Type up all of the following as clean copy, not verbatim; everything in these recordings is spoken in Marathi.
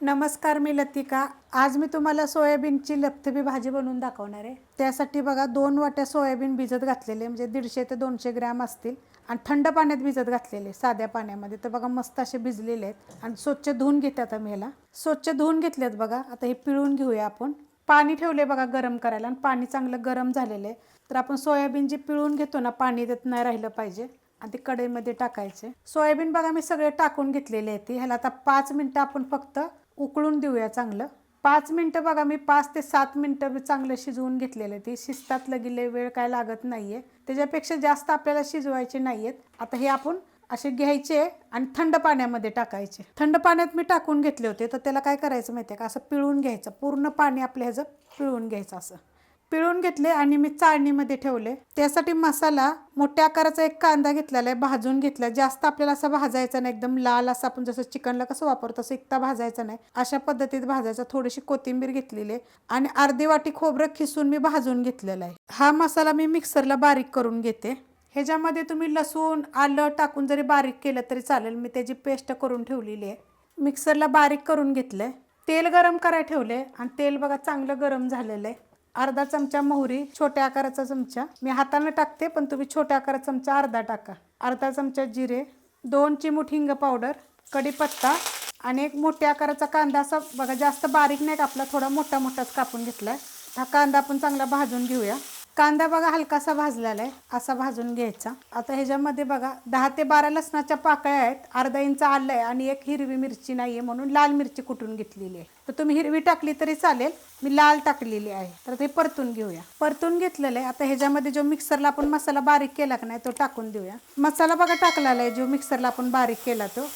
नमस्कार, मी लतिका। आज मी तुम्हाला सोयाबीनची लपथबी भाजी बनवून दाखवणार आहे। त्यासाठी बघा 2 वाट्या सोयाबीन भिजत घातलेले, म्हणजे 150 ते 200 ग्रॅम असतील आणि थंड पाण्यात भिजत घातलेले, साध्या पाण्यामध्ये। तर बघा मस्त असे भिजलेले आहेत आणि स्वच्छ धुवून घेतात आम्ही ह्याला। स्वच्छ धुवून घेतलेत बघा। आता हे पिळून घेऊया आपण। पाणी ठेवले बघा गरम करायला आणि पाणी चांगलं गरम झालेलं आहे। तर आपण सोयाबीन जी पिळून घेतो ना, पाणी त्यात नाही राहिलं पाहिजे आणि ते कढईमध्ये टाकायचे। सोयाबीन बघा मी सगळे टाकून घेतलेले आहेत। ह्याला आता 5 मिनिटं आपण फक्त उकळून देऊया चांगलं। 5 मिनिटं बघा मी 5 ते 7 मिनिटं चांगलं शिजवून घेतलेलं आहे। ते शिजतात लगेच, वेळ काय लागत नाहीये। त्याच्यापेक्षा जास्त आपल्याला शिजवायचे नाहीयेत। आता हे आपण असे घ्यायचे आणि थंड पाण्यामध्ये टाकायचे। थंड पाण्यात मी टाकून घेतले होते। तर त्याला काय करायचं माहिती आहे का, असं पिळून घ्यायचं, पूर्ण पाणी आपल्या ह्याचं पिळून घ्यायचं। असं पिळून घेतले आणि मी चाळणीमध्ये ठेवले। त्यासाठी मसाला मोठ्या आकाराचा एक कांदा घेतलेला आहे, भाजून घेतला। जास्त आपल्याला असं भाजायचं नाही, एकदम लाल असं आपण जसं चिकनला कसं वापरतो तसं इतका भाजायचा नाही, अशा पद्धतीत भाजायचा। थोडीशी कोथिंबीर घेतलेली आहे आणि अर्धी वाटी खोबरं खिसून मी भाजून घेतलेलं आहे। हा मसाला मी मिक्सरला बारीक करून घेते। ह्याच्यामध्ये तुम्ही लसूण आलं टाकून जरी बारीक केलं तरी चालेल। मी त्याची पेस्ट करून ठेवलेली आहे, मिक्सरला बारीक करून घेतलंय। तेल गरम करायला ठेवले आणि तेल बघा चांगलं गरम झालेलं आहे। अर्धा चमचा मोहरी, छोट्या आकाराचा चमचा, मी हाताने टाकते पण तुम्ही छोट्या आकाराचा चमचा अर्धा टाका। अर्धा चमचा जिरे, 2 चिमूट हिंग पावडर, कढीपत्ता आणि एक मोठ्या आकाराचा कांदा। असा बघा जास्त बारीक नाही कापला, थोडा मोठा मोठाच कापून घेतलाय। हा कांदा आपण चांगला भाजून घेऊया। कांदा बघा हलकासा भाजलेला आहे, असा भाजून घ्यायचा। आता ह्याच्यामध्ये बघा 10 ते 12 लसणाच्या पाकळ्या आहेत, अर्धा इंच आलं आहे आणि एक हिरवी मिरची नाहीये म्हणून लाल मिरची कुटून घेतलेली आहे। तर तुम्ही हिरवी टाकली तरी चालेल, मी लाल टाकलेली आहे। तर ते परतून घेऊया। परतून घेतलेलं आहे। आता ह्याच्यामध्ये जो मिक्सरला आपण मसाला बारीक केला का नाही तो टाकून देऊया। मसाला बघा टाकलेला आहे जो मिक्सरला आपण बारीक केला तो।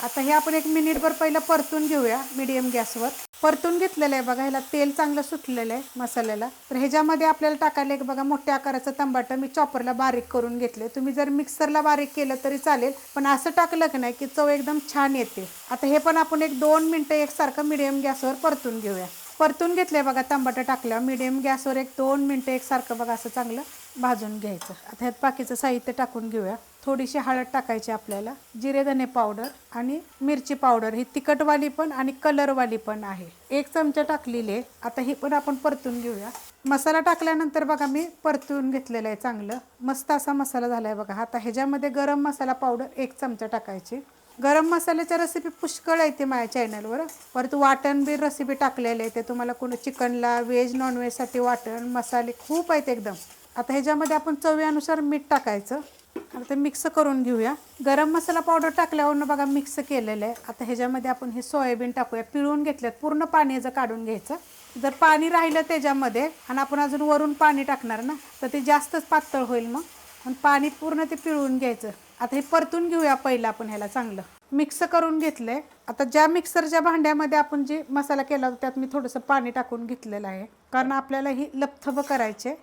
आता हे आपण 1 मिनिटभर पहिलं परतून घेऊया मीडियम गॅसवर। परतून घेतलेलं आहे बघा, ह्याला तेल चांगलं सुटलेलं आहे मसाल्याला। तर ह्याच्यामध्ये आपल्याला टाकायला एक बघा मोठ्या आकाराचं टमाटर मी चॉपरला बारीक करून घेतले। तुम्ही जर मिक्सरला बारीक केलं तरी चालेल, पण असं टाकलं की नाही की चव एकदम छान येते। आता हे पण आपण 1-2 मिनिटं एकसारखं मीडियम गॅसवर परतून घेऊया। परतून घेतले बघा टमाटर टाकल्यावर मीडियम गॅसवर 1-2 मिनिटं एकसारखं बघा असं चांगलं भाजून घ्यायचं। आता ह्यात बाकीचं साहित्य टाकून घेऊया। थोडीशी हळद टाकायची आपल्याला, जिरे धने पावडर आणि मिरची पावडर, ही तिखटवाली पण आणि कलरवाली पण आहे, 1 चमचा टाकलेली आहे। आता ही पण आपण परतून घेऊया। मसाला टाकल्यानंतर बघा मी परतून घेतलेलं आहे चांगलं, मस्त असा मसाला झाला आहे बघा। आता ह्याच्यामध्ये गरम मसाला पावडर 1 चमचा टाकायची। गरम मसाल्याच्या रेसिपी पुष्कळ आहे ते माझ्या चॅनलवर, परत वाटण बी रेसिपी टाकलेले आहे ते तुम्हाला कोणी चिकनला, व्हेज नॉनव्हेजसाठी वाटण मसाले खूप आहेत एकदम। आता ह्याच्यामध्ये आपण चवीनुसार मीठ टाकायचं आणि ते मिक्स करून घेऊया। गरम मसाला पावडर टाकल्यावर बघा मिक्स केलेलं आहे। आता ह्याच्यामध्ये आपण हे सोयाबीन टाकूया, पिळून घेतल्यात, पूर्ण पाणी ह्याचं काढून घ्यायचं। जर पाणी राहिलं त्याच्यामध्ये आणि आपण अजून वरून पाणी टाकणार ना, तर ते जास्तच पातळ होईल मग, पण पाणी पूर्ण ते पिळून घ्यायचं। आता हे परतून घेऊया पहिलं आपण, ह्याला चांगलं मिक्स करून घेतलंय। आता ज्या मिक्सरच्या भांड्यामध्ये आपण जे मसाला केला होता त्यात मी थोडंसं पाणी टाकून घेतलेलं आहे, कारण आपल्याला ही लपथब करायचे।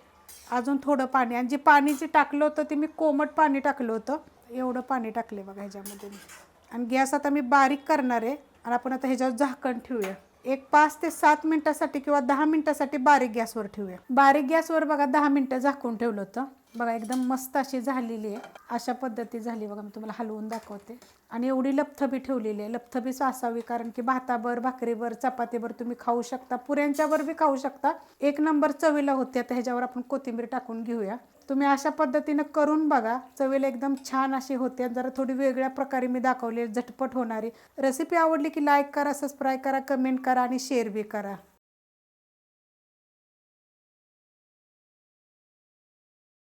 अजून थोडं पाणी, आणि जे पाणी जे टाकलं होतं ते मी कोमट पाणी टाकलं होतं, एवढं पाणी टाकले बघा ह्याच्यामध्ये। आणि गॅस आता मी बारीक करणार आहे आणि आपण आता ह्याच्यावर झाकण ठेवूया। एक 5 ते 7 मिनिटासाठी किंवा 10 मिनिटासाठी बारीक गॅसवर ठेवूया। बारीक गॅसवर बघा 10 मिनिटं झाकून ठेवलं होतं बघा, एकदम मस्त अशी झालेली आहे। अशा पद्धती झाली बघा, मी तुम्हाला हलवून दाखवते। आणि एवढी लपथबी ठेवलेली आहे, लपथबीच असावी, कारण की भाताबर, भाकरीवर, चपातीवर तुम्ही खाऊ शकता, पुऱ्यांच्यावर बी खाऊ शकता, 1 नंबर चवीला होते। आता ह्याच्यावर आपण कोथिंबीर टाकून घेऊया। तुम्ही अशा पद्धतीनं करून बघा, चवीला एकदम छान अशी होते। जरा थोडी वेगळ्या प्रकारे मी दाखवली, झटपट होणारी रेसिपी। आवडली की लाईक करा, सबस्क्राईब करा, कमेंट करा आणि शेअर बी करा।